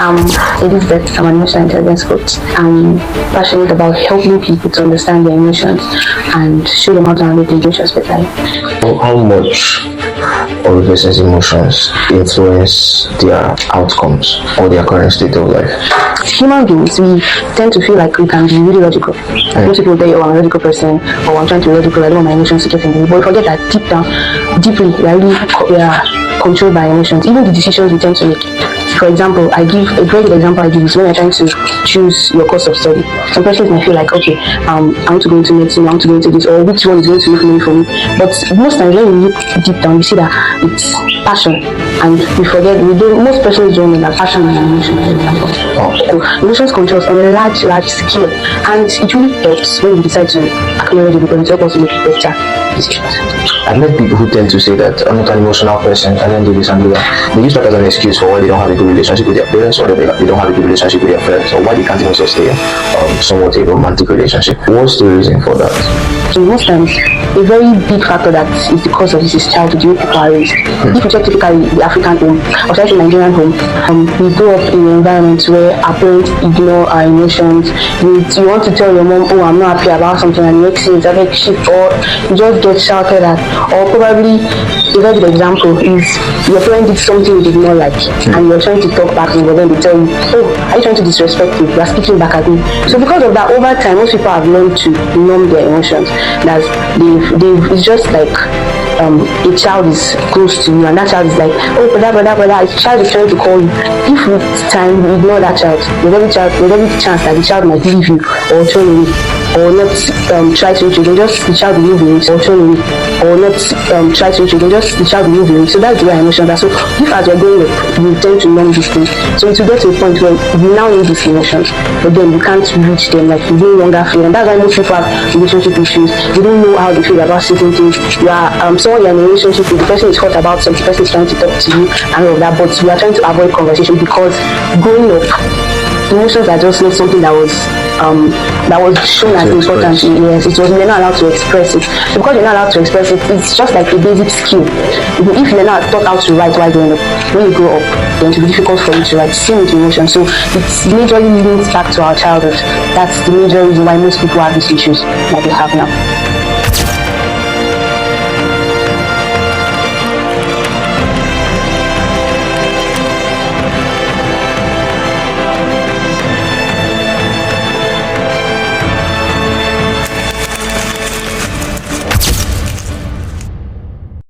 Elizabeth, I'm an emotional intelligence coach. I'm passionate about helping people to understand their emotions and show them how to handle their emotions better. How much of a person's emotions influence their outcomes or their current state of life? Human beings, we tend to feel like we can be really logical. Most people tell you, oh, I'm a logical person, or I'm trying to be logical, I don't want my emotions to get in the way. But we forget that deeply, we are controlled by emotions. Even the decisions we tend to make. For example, a great example I give is when you're trying to choose your course of study. Some persons may feel like, okay, I want to go into medicine, I want to go into this, or which one is going to make money for me. But most times when you look deep down, you see that it's passion, and most persons don't know that passion and emotion, for example. So emotions control us on a large scale, and it really helps when we decide to acknowledge it because it helps us to make better decisions. I've met people who tend to say that I'm not an emotional person, I don't do this and do that. They use that as an excuse for why they don't have a good relationship with their parents, or they don't have a good relationship with their friends, or why they can't even sustain somewhat a romantic relationship. What's the reason for that? So most times, a very big factor that is the cause of this is childhood, the way people are raised. If you check typically the African home, or especially Nigerian home, we grow up in an environment where our parents ignore our emotions. You want to tell your mom, oh, I'm not happy about something, and the next thing is a big shit, or you just get shouted at. Or probably a very good example is your parent did something you did not like, and you're trying to talk back, and then they tell you, oh, are you trying to disrespect me? You're speaking back at me. So because of that, over time, most people have learned to numb their emotions. That it's just like a child is close to you, and that child is like, oh, brother, a child is trying to call you. If with time you ignore that child, there's every chance that the child might leave you or turn away, or not try to reach you. The child will move away or turn away, or not try to reach you. The child will move away. So that's the way emotions are. So if as you're growing up, you tend to numb these things. So it will get to a point where you now need these emotions, but then you can't reach them, like you no longer feel. And that's why most people have relationship issues. They don't know how they feel about certain things. You are someone you're in a relationship with, the person is hot about something, the person is trying to talk to you and all of that, but you are trying to avoid conversation because growing up, emotions are just not something that was shown as important. Yes, you're not allowed to express it. So because you're not allowed to express it, it's just like a basic skill. If you're not taught how to write while growing up, when you grow up, then it will be difficult for you to write. Same with emotions. So it's majorly links back to our childhood. That's the major reason why most people have these issues that they have now.